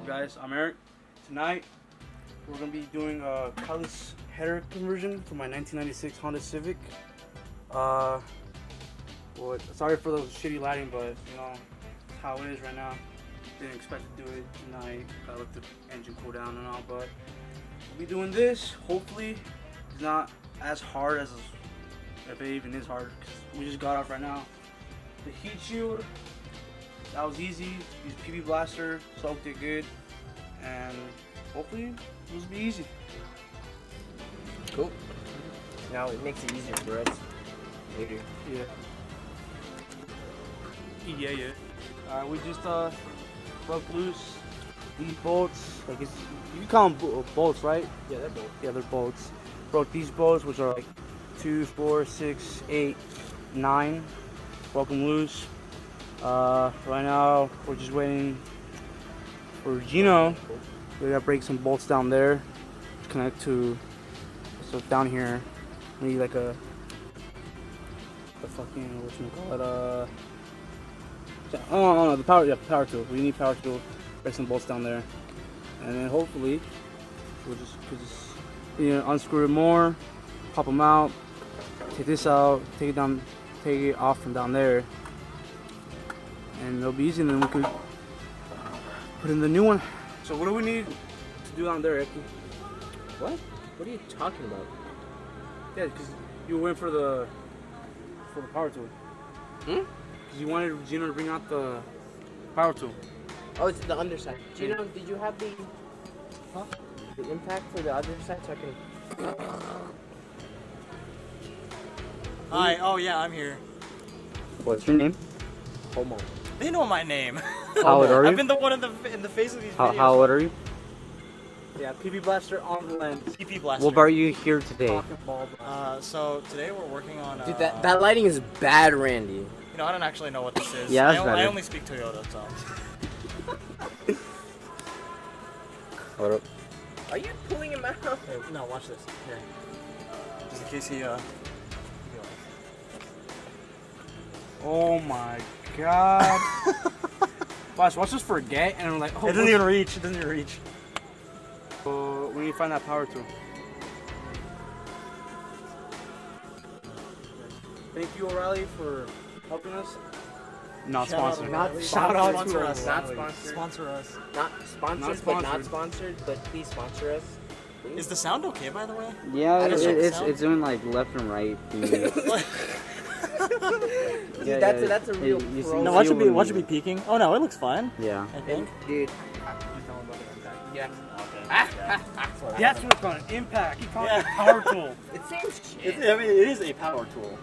guys? I'm Eric. Tonight we're gonna be doing a colorless header conversion for my 1996 Honda Civic. Well, sorry for those shitty lighting, but you know how it is right now. Didn't expect to do it tonight. Gotta let the engine cool down and all, but we'll be doing this. Hopefully, it's not as hard as if it even is hard. Cause we just got off right now. The heat shield, that was easy. Used PB Blaster, soaked it good, and hopefully it'll be easy. Cool. Now it makes it easier for us later. Yeah. Alright, we just broke loose these bolts. Like you can call them bolts, right? Yeah, they're bolts. Yeah, they're bolts. Broke these bolts, which are like 2, 4, 6, 8, 9. Broke them loose. Right now we're just waiting for Gino. We gotta break some bolts down there to connect to. So down here, we need like the fucking whatchamacallit, the power tool. We need power tool. Break some bolts down there, and then hopefully we'll just unscrew it more, pop them out, take this out, take it off from down there, and it'll be easy. And then we could put in the new one. So what do we need to do down there, Erick? What? What are you talking about? Yeah, because you went for the power tool. Because you wanted Gino to bring out the power tool. Oh, it's the underside. Gino, did you have the impact for the other side so I can... Hi, oh yeah, I'm here. What's your name? Homo. They know my name. How old are you? I've been the one in the face of these videos. How old are you? Yeah, PB Blaster on the lens. PP Blaster. What are you here today? So today we're working on. Dude, that lighting is bad, Randy. You know, I don't actually know what this is. Yeah, that's I only speak Toyota, so. What up? Are you pulling him out? Here, no, watch this. Here. Just in case he Oh my god. Watch us forget and we're like, oh, It doesn't even reach. It doesn't even reach. We need to find that power tool. Thank you, O'Reilly, for helping us. Not sponsored. Shout out to Sponsor us. us. Not sponsored. Sponsor us. Not sponsored, but not sponsored. But please sponsor us. Please. Is the sound okay, by the way? Yeah, it's doing like left and right. Dude, that's a real pro. No, watch it be peaking. Oh no, it looks fine. Yeah. I think. Dude. Yeah. That's what it's called, an impact. You call it a power tool. It seems shit. I mean, it is a power tool.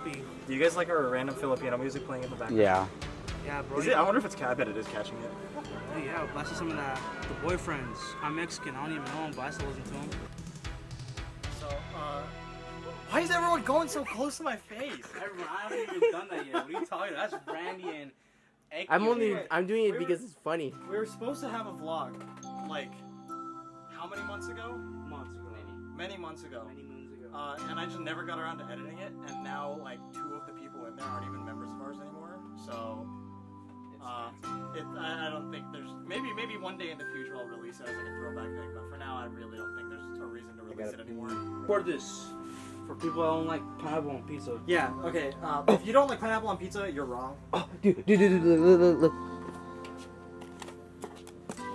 Do you guys like our random Filipino music playing in the background? Yeah. Yeah, bro. Is it? I wonder if it's. I bet it is catching it. Hey, yeah, blasted some of that. The boyfriends. I'm Mexican. I don't even know him, but I still listen to him. So, why is everyone going so close to my face? I haven't even done that yet. What are you talking about? That's Brandy and Egg. I'm doing it because it's funny. We were supposed to have a vlog, like, how many months ago? months ago. Many months ago. Many moons ago. And I just never got around to editing it, and now, like, 2 of the people in there aren't even members of ours anymore, so... I don't think there's... Maybe one day in the future I'll release it as like a throwback thing, but for now I really don't think there's a reason to release it anymore. For this. For people that don't like pineapple on pizza. Yeah, okay. If you don't like pineapple on pizza, you're wrong. Oh, dude, look.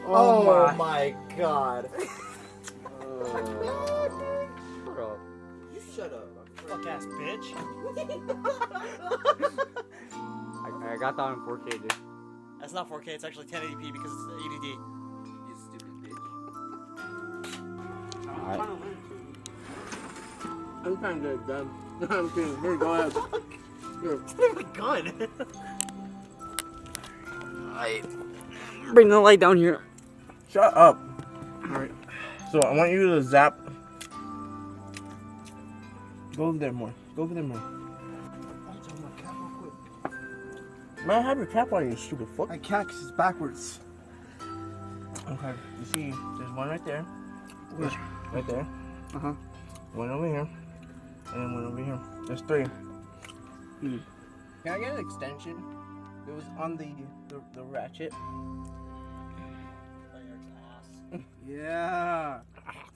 Oh my god. You shut up. Fuck ass bitch. I got that on 4K, dude. That's not 4K, it's actually 1080p because it's ADD. You stupid bitch. Alright. I'm trying to get it done. I'm kidding. Here, go ahead. Here. Oh my god. Alright. Bring the light down here. Shut up. Alright. So I want you to zap. Go over there more. Go over there more. Man, have your cap on, you stupid fuck. I can't because it's backwards. Okay, you see, there's one right there. Where? Right there. Uh-huh. One over here. And then one over here. There's 3. Mm. Can I get an extension? It was on the ratchet. Yeah.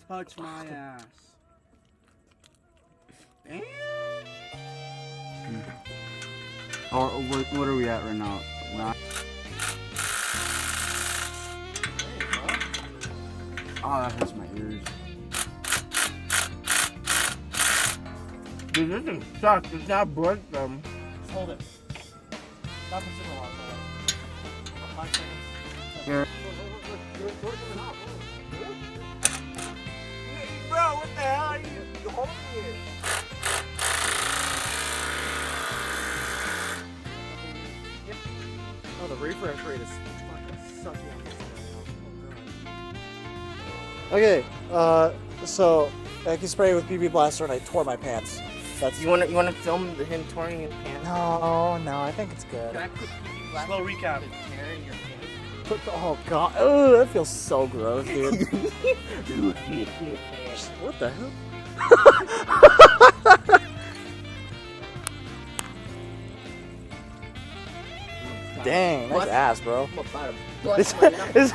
Touch my ass. Damn. Or what are we at right now? Not. Oh, that hurts my ears. Dude, this thing sucks. It's not break them. Just hold it. Not for super long. Hold it. 5 seconds. Here. Bro, what the hell are you holding it? Oh, the refresh rate is fucking sucking on this guy. Okay, so Erick sprayed with BB Blaster and I tore my pants. That's You wanna film him touring his pants? no, I think it's good. Can I put BB Blaster Slow recap. hair in your pants? Oh god, ugh, that feels so gross, dude. What the hell? Dang, nice What? ass, bro. I'm about to This, bust my knuckles.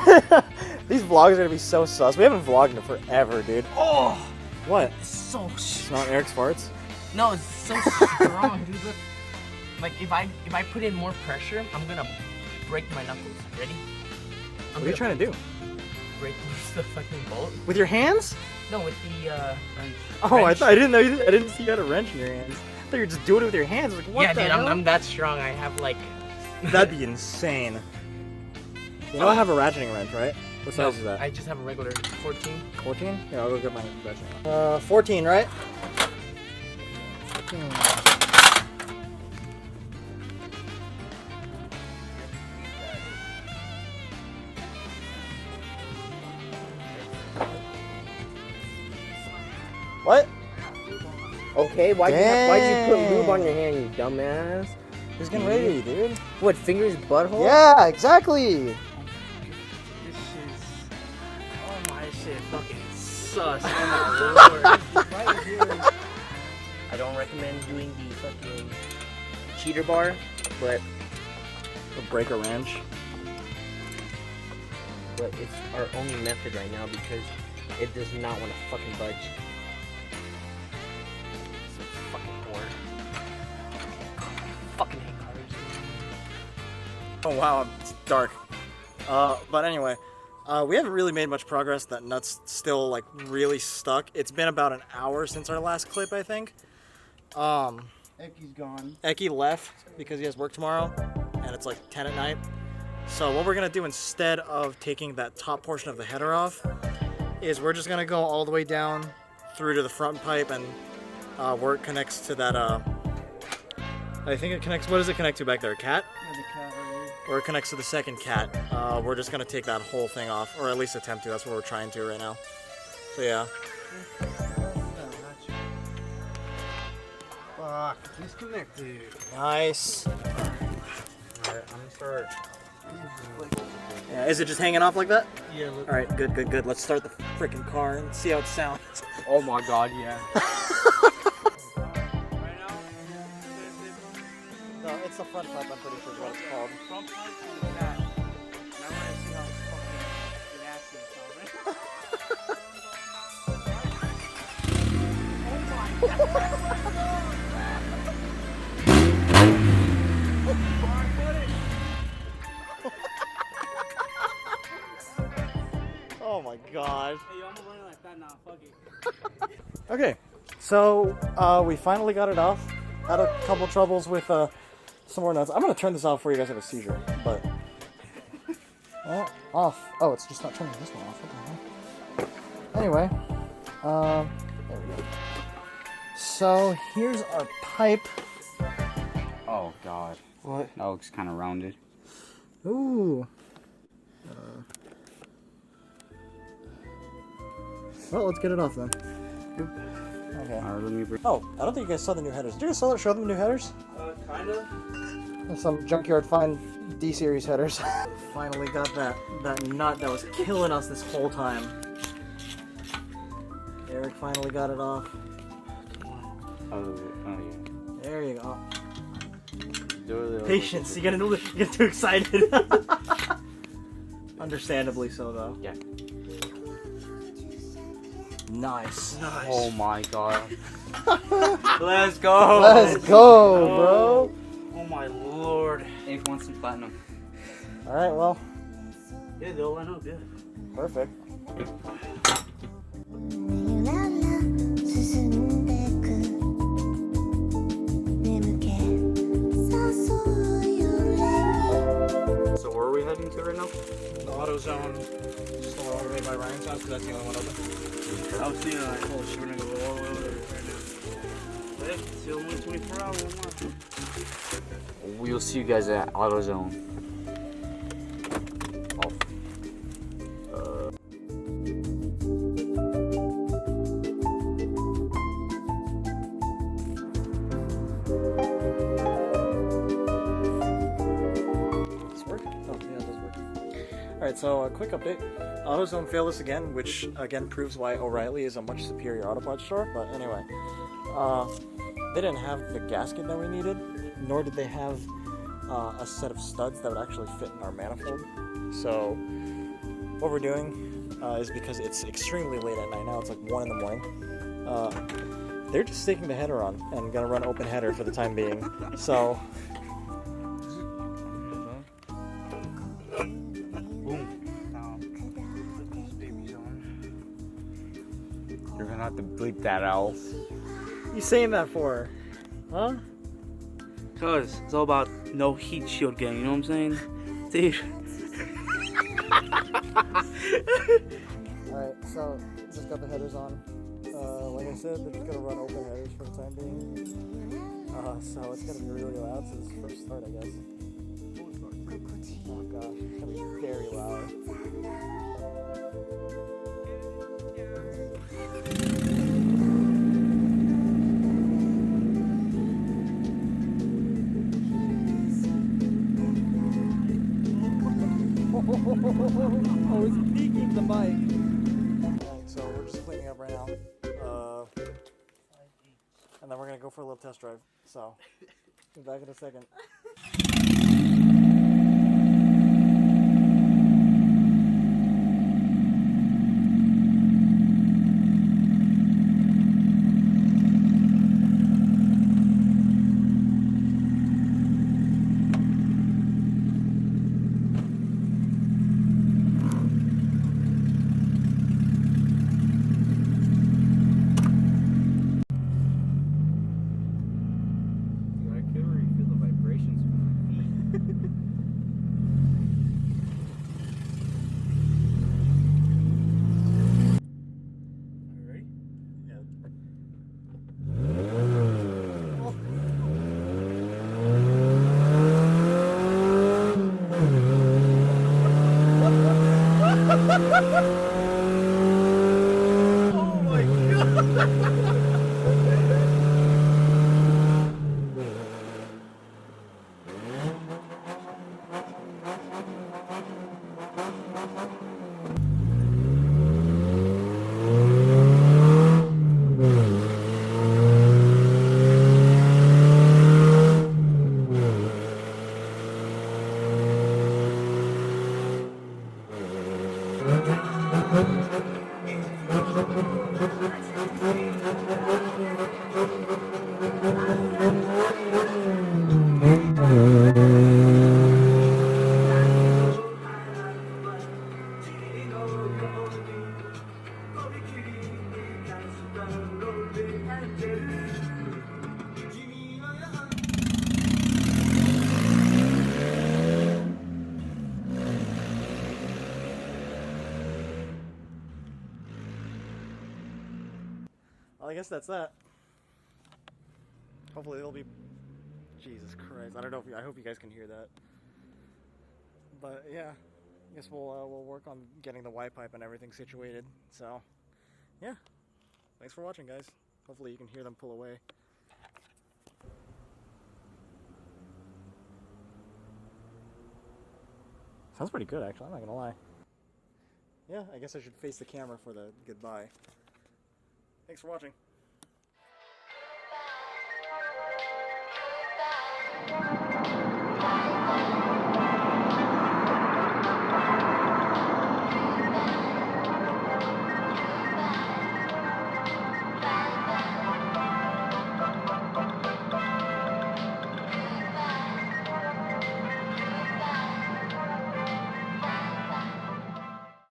these vlogs are gonna be so sus. We haven't vlogged in forever, dude. Oh, What? it's so It's not Erick's farts? No, it's so strong, dude. Look. Like if I put in more pressure, I'm gonna break my knuckles. Ready? What are you trying to do? Break loose the fucking bolt. With your hands? No, with the wrench. Oh, Wrench. I didn't know. I didn't see you had a wrench in your hands. I thought you were just doing it with your hands. Like, what yeah, the dude, hell? I'm that strong. I have like. That'd be insane. You know I have a ratcheting wrench, right? What size is that? I just have a regular 14. 14? Here, I'll go get my ratcheting. 14, right? 14. What? Okay, why'd you put lube on your hand, you dumbass? Who's getting ready, dude? What, fingers butthole? Yeah, exactly. This shit's. Oh my shit, fucking sus. Oh my lord. Right here. I don't recommend doing the fucking cheater bar, but A break a wrench. it's our only method right now because it does not want to fucking budge. It's a fucking whore. Fucking hate cars. Oh wow, it's dark. But anyway, we haven't really made much progress. That nut's still like really stuck. It's been about an hour since our last clip, I think. Ecky's gone. Ecky left because he has work tomorrow, and it's like 10 at night. So what we're gonna do instead of taking that top portion of the header off, is we're just gonna go all the way down through to the front pipe and where it connects to that. I think it connects. What does it connect to back there? A cat? Yeah, the cat right here. Or it connects to the second cat. We're just gonna take that whole thing off, or at least attempt to. That's what we're trying to right now. So yeah. Fuck, disconnected. Nice. Alright, I'm gonna start. Yeah, is it just hanging off like that? Yeah, look. All right, good. Let's start the freaking car and see how it sounds. Oh my god, yeah. Right now, No, it's the front pipe. I'm pretty sure is what it's called. front part to the back. And I want to see how fucking nasty it sounds, right? Oh my god. Hey, yo, I'm gonna run it like that now. Fuck it. Okay, so we finally got it off. Had a couple troubles with some more nuts. I'm gonna turn this off before you guys have a seizure, but off. Oh, it's just not turning this one off. What the hell? Anyway, there we go. So here's our pipe. Oh god. What? That looks kind of rounded. Ooh. Well, let's get it off then. Okay. Alright, let me bring. Oh, I don't think you guys saw the new headers. Did you guys show them the new headers? Kinda. Some junkyard fine D series headers. Finally got that nut that was killing us this whole time. Erick finally got it off. Oh yeah. There you go. Do it. Patience. You get too excited. Understandably so, though. Yeah. Nice. Nice. Oh my god. Let's go. Let's go, bro. Oh my lord. If wants some platinum. All right, well, Yeah, they'll line up, yeah. perfect. So where are we heading to right now? The auto zone, just all the way by Ryan's house, because that's the only one open. I was thinking like, oh shit, we're gonna go all the way over there right now. But hey, it's still only 24 hours. We'll see you guys at AutoZone. Off. Does this work? Oh, yeah, it does work. Alright, so a quick update. AutoZone failed us again, which again proves why O'Reilly is a much superior auto parts store. But anyway, they didn't have the gasket that we needed, nor did they have a set of studs that would actually fit in our manifold. So what we're doing is, because it's extremely late at night now, it's like 1 in the morning, they're just sticking the header on and gonna run open header for the time being. So You're gonna have to bleep that out. you saying that for? Huh? Cause it's all about no heat shield gang, you know what I'm saying? Dude. Alright, so just got the headers on. Like I said, they're just gonna run open headers for the time being. So it's gonna be really loud, so this is first start, I guess. Oh gosh, it's gonna be very loud. Oh, it's peeking the mic. Alright, so we're just cleaning up right now. And then we're gonna go for a little test drive. So, be back in a second. Oh my god! Well, I guess that's that. Hopefully it'll be... Jesus Christ, I don't know if I hope you guys can hear that. But yeah, I guess we'll work on getting the Y pipe and everything situated. So, yeah. Thanks for watching, guys. Hopefully you can hear them pull away. Sounds pretty good, actually. I'm not gonna lie. Yeah, I guess I should face the camera for the goodbye. Thanks for watching.